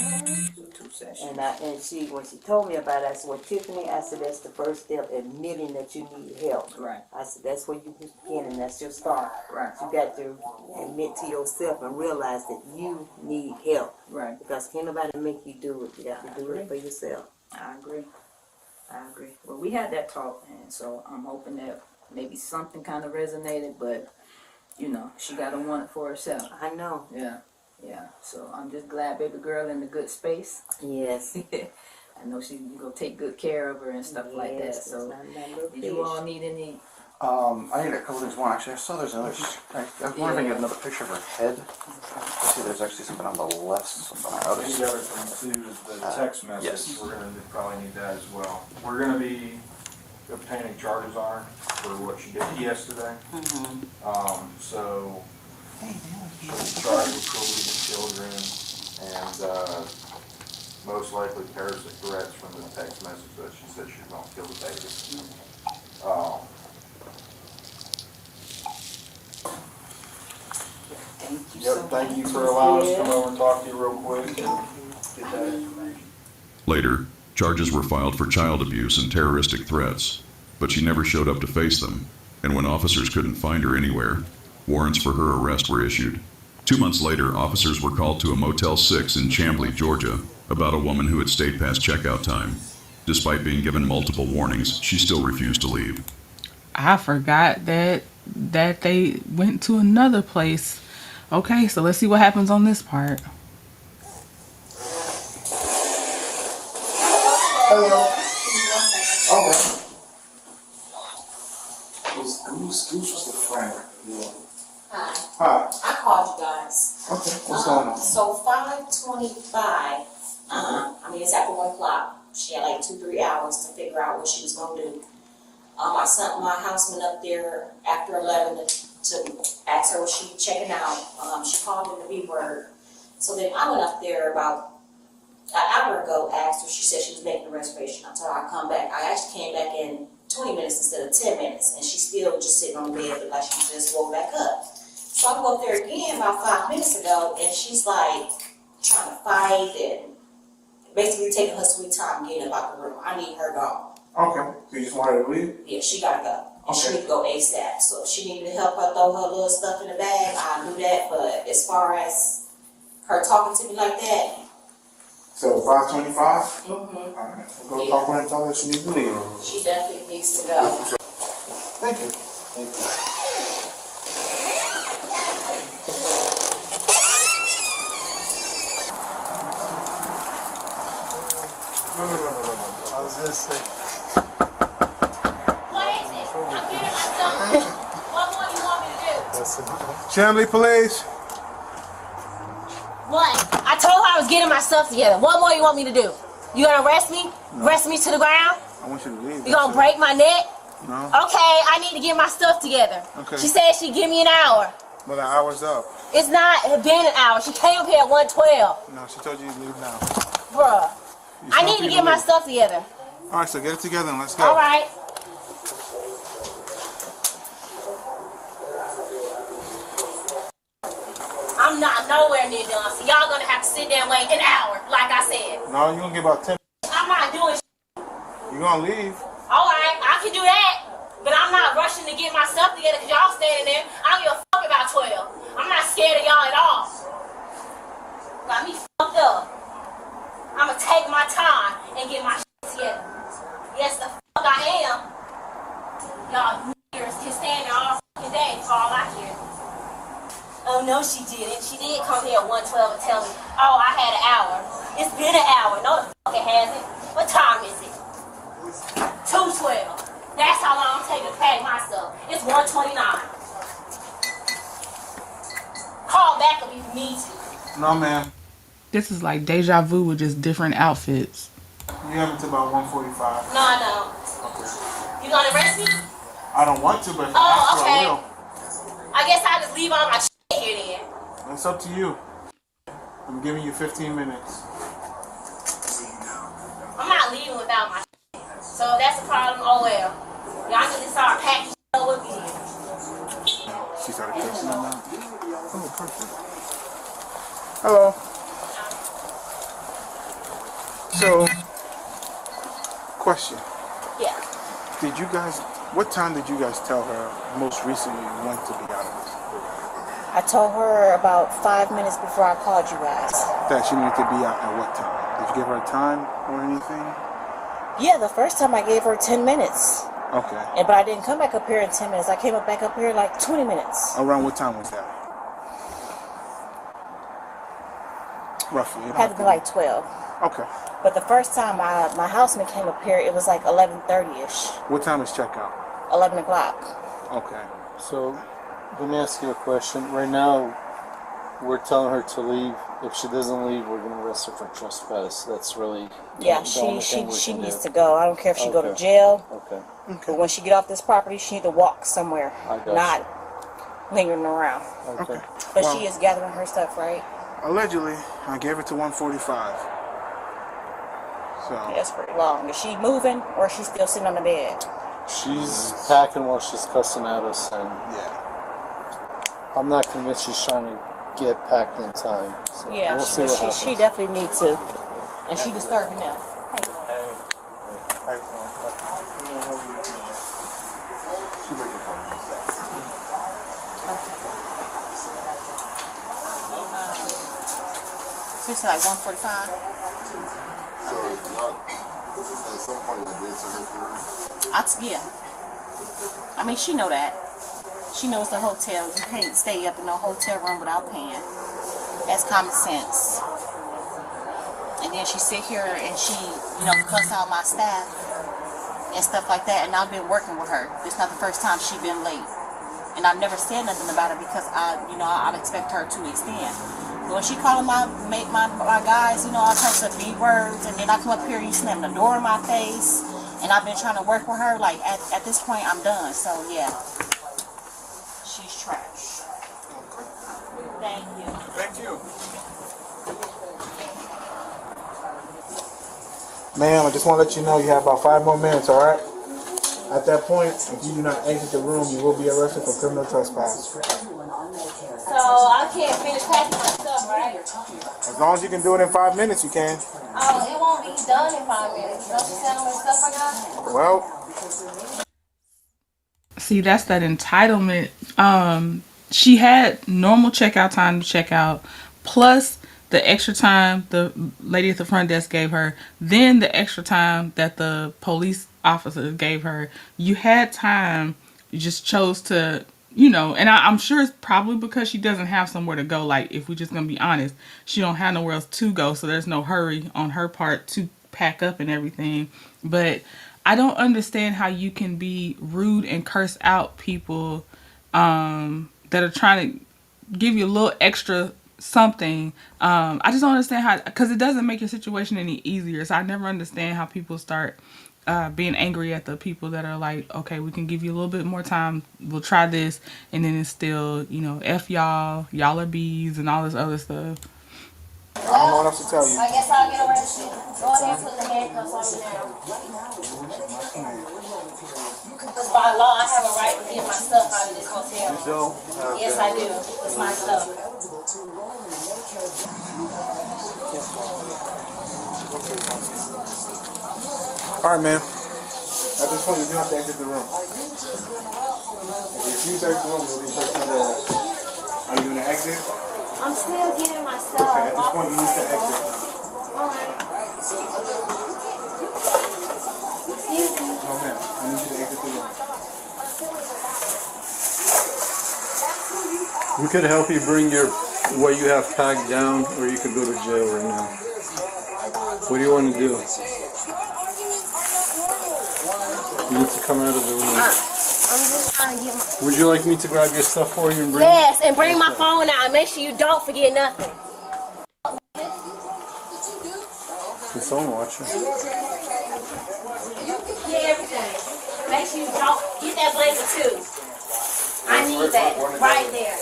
S9: 2 sessions.
S10: And she, when she told me about it, I said, well, Tiffany, I said, that's the first step, admitting that you need help.
S9: Right.
S10: I said, that's where you begin, and that's your start.
S9: Right.
S10: You got to admit to yourself and realize that you need help.
S9: Right.
S10: Because can't nobody make you do it. You got to do it for yourself.
S9: I agree. Well, we had that talk, and so I'm hoping that maybe something kind of resonated, but you know, she got to want it for herself.
S10: I know.
S9: Yeah. So I'm just glad baby girl in a good space.
S10: Yes.
S9: I know she's gonna take good care of her and stuff like that. So did you all need any?
S12: I need a couple things. One, actually, I saw there's another. I wonder if I can get another picture of her head. See, there's actually something on the left, something on the other
S11: The other thing too is the text message.
S12: Yes.
S11: We're going to probably need that as well. We're going to be obtaining charges on her for what she did yesterday. So she'll be charged with cruelty to children and most likely terrorist threats from the text message that she said she's going to kill the baby. Thank you for allowing us to come over and talk to you real quick and get that information.
S2: Later, charges were filed for child abuse and terroristic threats, but she never showed up to face them, and when officers couldn't find her anywhere, warrants for her arrest were issued. 2 months later, officers were called to a Motel 6 in Chamblee, Georgia, about a woman who had stayed past checkout time. Despite being given multiple warnings, she still refused to leave.
S1: I forgot that they went to another place. Okay, so let's see what happens on this part.
S12: Hello. Okay. Who's the friend? Yeah. Hi.
S13: I called you guys.
S12: Okay. What's going on?
S13: So 5:25. It's after 1 o'clock. She had like 2-3 hours to figure out what she was gonna do. My houseman up there after 11 to ask her was she checking out. She called in the B word. So then I went up there about an hour ago, asked her. She said she was making a reservation. I told her I'd come back. I actually came back in 20 minutes instead of 10 minutes, and she's still just sitting on the bed, but like she just woke back up. So I go up there again about 5 minutes ago, and she's like, trying to fight and basically taking her sweet time getting about the room. I need her gone.
S7: Okay. So you just want her to leave?
S13: Yeah, she gotta go. And she
S7: Okay.
S13: need to go ASAP. So if she needed to help her throw her little stuff in the bag, I'll do that. But as far as her talking to me like that,
S7: So 5:25?
S13: mm-hmm.
S7: Alright. We'll go talk with her and tell her she needs to leave.
S13: She definitely needs to go.
S7: Thank you. Thank you. No. I was gonna say.
S13: What is it? I'm getting myself. What more you want me to do?
S7: Chambly Police.
S6: What? I told her I was getting my stuff together. What more you want me to do? You gonna arrest me?
S7: No.
S6: Arrest me to the ground?
S7: I want you to leave.
S6: You gonna break my neck?
S7: No.
S6: Okay, I need to get my stuff together.
S7: Okay.
S6: She said she'd give me an hour.
S7: Well, the hour's up.
S6: It's not been an hour. She came up here at 1:12.
S7: No, she told you to leave now.
S6: Bruh.
S7: You
S6: I
S7: told
S6: need to
S7: people
S6: get my
S7: leave.
S6: stuff together.
S7: All right, so get it together and let's go.
S6: All right. I'm not nowhere near done, so y'all gonna have to sit there and wait an hour, like I said.
S7: No, you're gonna get about 10.
S6: I'm not doing
S7: You're gonna leave.
S6: All right, I can do that, but I'm not rushing to get my stuff together because y'all standing there. I don't give a fuck about 12. I'm not scared of y'all at all. Got me fucked up. I'm gonna take my time and get my shit together. Yes, the fuck I am. Y'all niggas can stand there all fucking day for all I care. Oh no, she didn't. She did come here at 1:12 and tell me, oh, I had an hour. It's been an hour. No, the fuck it hasn't. What time is it? 2:12. That's how long I'm taking to pack my stuff. It's 1:29. Call back if you need to.
S7: No, ma'am.
S1: This is like deja vu with just different outfits.
S7: You have until about 1:45.
S6: No, I don't. You gonna arrest me?
S7: I don't want to, but if you
S6: Oh,
S7: have to,
S6: okay.
S7: I will.
S6: I guess I'll just leave all my shit here then.
S7: It's up to you. I'm giving you 15 minutes.
S6: I'm not leaving without my shit. So if that's the problem, oh well. Y'all need to start packing shit up with me.
S7: She started texting him now. Oh, perfect. Hello. So, question.
S6: Yeah.
S7: Did you guys, what time did you guys tell her most recently you wanted to be out of this?
S4: I told her about 5 minutes before I called you guys.
S7: That she needed to be out at what time? Did you give her a time or anything?
S4: Yeah, the first time I gave her 10 minutes.
S7: Okay.
S4: But I didn't come back up here in 10 minutes. I came back up here like 20 minutes.
S7: Around what time was that? Roughly.
S4: It had to be like 12.
S7: Okay.
S4: But the first time my houseman came up here, it was like 11:30ish.
S7: What time is checkout?
S4: 11 o'clock.
S7: Okay.
S14: So, let me ask you a question. Right now, we're telling her to leave. If she doesn't leave, we're going to arrest her for trespass. That's really
S4: Yeah,
S14: the only
S4: she
S14: thing we can
S4: needs
S14: do.
S4: to go. I don't care if she go to
S14: Okay.
S4: jail.
S14: Okay.
S4: But when she get off this property, she need to walk somewhere,
S14: I got
S4: not lingering around.
S14: Okay.
S4: But
S7: Well-
S4: she is gathering her stuff, right?
S7: Allegedly, I gave her to 1:45. So.
S4: Yeah, that's pretty long. Is she moving or is she still sitting on the bed?
S14: She's packing while she's cussing at us, and I'm not convinced she's trying to get packed in time. So
S4: Yeah,
S14: we'll see what happens.
S4: she definitely needs to. And she disturbing them. So it's like 1:45.
S15: So, at some point, you did something.
S4: Yeah. I mean, she know that. She knows the hotel. You can't stay up in no hotel room without paying. That's common sense. And then she sit here and she, cuss out my staff and stuff like that. And I've been working with her. It's not the first time she been late. And I've never said nothing about it because I expect her to extend. But when she calling my guys, all types of B words, and then I come up here, you slam the door in my face, and I've been trying to work with her. Like at this point, I'm done. So yeah, she's trash. Thank you.
S7: Thank you. Ma'am, I just want to let you know you have about 5 more minutes, all right? At that point, if you do not exit the room, you will be arrested for criminal trespass.
S6: So I can't finish packing my stuff right?
S7: As long as you can do it in 5 minutes, you can.
S6: Oh, it won't be done in 5 minutes. Don't you send them the stuff I got?
S7: Well,
S1: See, that's that entitlement. She had normal checkout time to check out, plus the extra time the lady at the front desk gave her, then the extra time that the police officer gave her. You had time. You just chose to, and I'm sure it's probably because she doesn't have somewhere to go. Like, if we're just gonna be honest, she don't have nowhere else to go, so there's no hurry on her part to pack up and everything. But I don't understand how you can be rude and curse out people that are trying to give you a little extra something. I just don't understand how, because it doesn't make your situation any easier. So I never understand how people start being angry at the people that are like, okay, we can give you a little bit more time. We'll try this. And then it's still, F y'all are bees and all this other stuff.
S7: I don't know what else to tell you.
S6: I guess I'll get arrested. Go ahead and put the handcuffs on me now. Because by law, I have a right to get my stuff out of this hotel.
S7: You do?
S6: Yes, I do. It's my stuff.
S7: All right, man. At this point, you do have to exit the room. If you refuse to exit the room, you'll be placed under arrest. Are you going to exit?
S6: I'm still getting my stuff.
S7: Okay, at this point, you need to exit.
S6: Alright. Excuse me.
S7: No, ma'am. I need you to exit the room.
S14: We could help you bring what you have packed down, or you could go to jail right now. What do you want to do? You need to come out of the room.
S6: I'm just trying to get my...
S14: Would you like me to grab your stuff for you and bring
S6: Yes, and bring my phone out and make sure you don't forget nothing.
S14: Is someone watching?
S6: Get everything. Make sure you don't... Get that blanket too. I need that right there.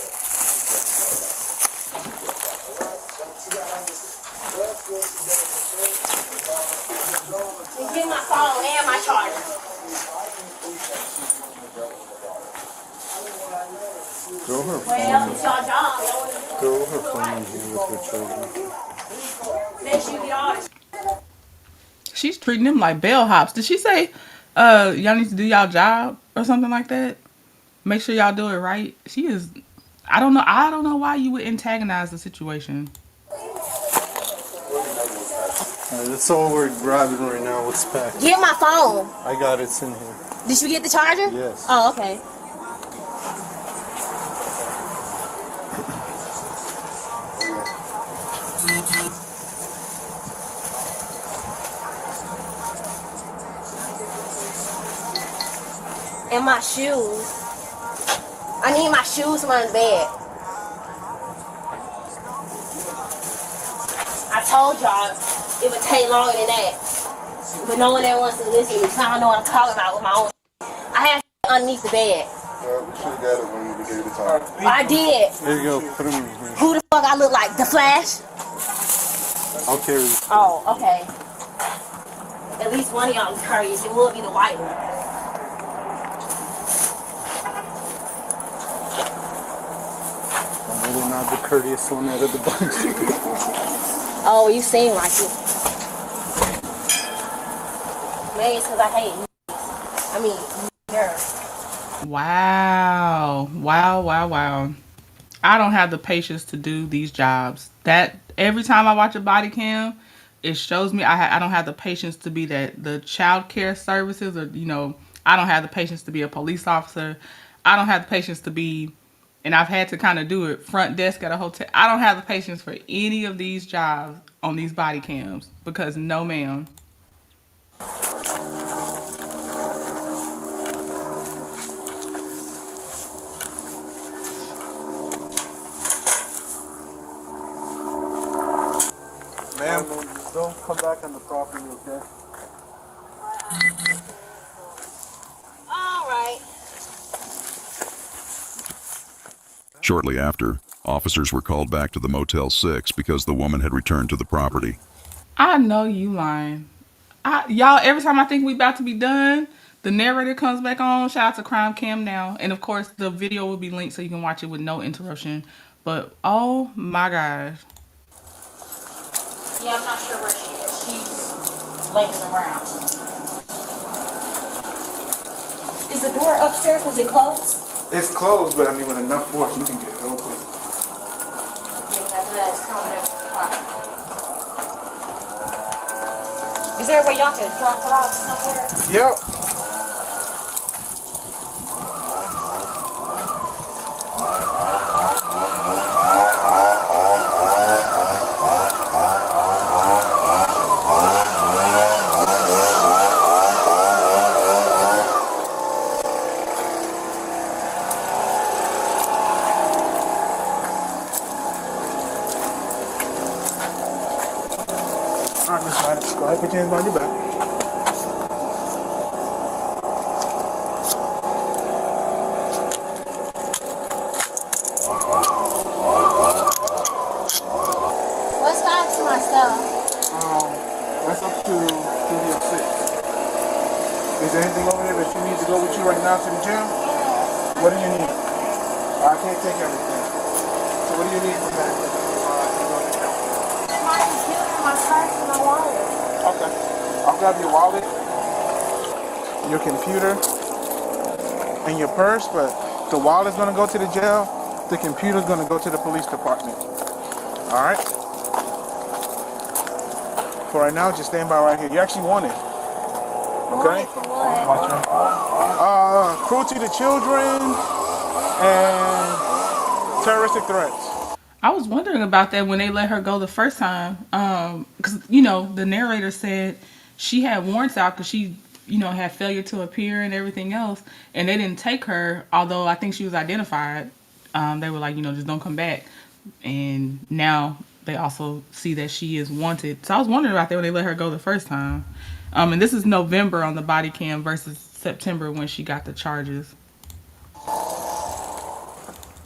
S6: And get my phone and my charger.
S14: Throw her
S6: Well, it's your
S14: phone.
S6: job.
S14: Throw her phone in here with her children.
S6: Make sure you get all this.
S1: She's treating them like bellhops. Did she say, y'all need to do y'all job or something like that? Make sure y'all do it right. She is. I don't know why you would antagonize the situation.
S14: That's all we're grabbing right now. What's packed?
S6: Get my phone.
S14: I got it. It's in here.
S6: Did you get the charger?
S14: Yes.
S6: Oh, okay. And my shoes. I need my shoes from under the bed. I told y'all it would take longer than that. But no one ever wants to listen to me because I don't know what I'm talking about with my own. I had underneath the bed.
S15: We should have got it when we gave the time.
S6: I did.
S14: There you go. Put them in here.
S6: Who the fuck I look like? The Flash?
S14: I'll carry this.
S6: Oh, okay. At least one of y'all is courteous. It will be the white one.
S14: I'm really not the courteous one out of the bunch.
S6: Oh, you seem like it. Maybe it's because I hate you. I mean, her.
S1: Wow. I don't have the patience to do these jobs. That every time I watch a body cam, it shows me I don't have the patience to be the child care services, or I don't have the patience to be a police officer. I don't have the patience to be, and I've had to kind of do it, front desk at a hotel. I don't have the patience for any of these jobs on these body cams because no ma'am.
S7: Ma'am, don't come back on the property, okay?
S6: All right.
S2: Shortly after, officers were called back to the Motel 6 because the woman had returned to the property.
S1: I know you lying. Y'all, every time I think we about to be done, the narrator comes back on. Shout out to Crime Cam now. And of course, the video will be linked so you can watch it with no interruption. But oh my gosh.
S4: Yeah, I'm not sure where she is. She's laying around. Is the door upstairs? Was it closed?
S7: It's closed, but I mean, with enough force, you can get it open.
S4: Is there a way y'all can drop her off somewhere?
S7: Yep. All right, Miss Maddox, go ahead, put your hands on your back.
S6: What's back to my stuff?
S7: That's up to Studio 6. Is there anything over there that you need to go with you right now to the jail? What do you need? I can't take everything. So what do you need from that?
S6: My computer, my purse, and my wallet.
S7: Okay. I'll grab your wallet, your computer, and your purse, but the wallet's gonna go to the jail, the computer's gonna go to the police department. Alright? For right now, just stand by right here. You actually want it. Okay?
S6: For what?
S7: Cruelty to children and terroristic threats.
S1: I was wondering about that when they let her go the first time. Because, you know, the narrator said she had warrants out because she, you know, had failure to appear and everything else. And they didn't take her, although I think she was identified. They were like, you know, just don't come back. And now they also see that she is wanted. So I was wondering about that when they let her go the first time. And this is November on the body cam versus September when she got the charges.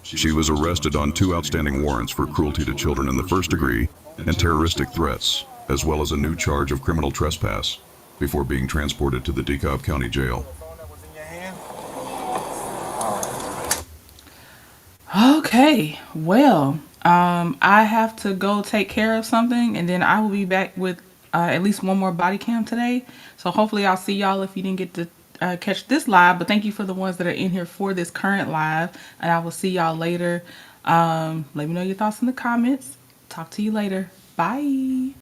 S2: She was arrested on 2 outstanding warrants for cruelty to children in the first degree and terroristic threats, as well as a new charge of criminal trespass, before being transported to the DeKalb County Jail.
S1: Okay, well, I have to go take care of something, and then I will be back with at least one more body cam today. So hopefully I'll see y'all if you didn't get to catch this live, but thank you for the ones that are in here for this current live, and I will see y'all later. Let me know your thoughts in the comments. Talk to you later. Bye.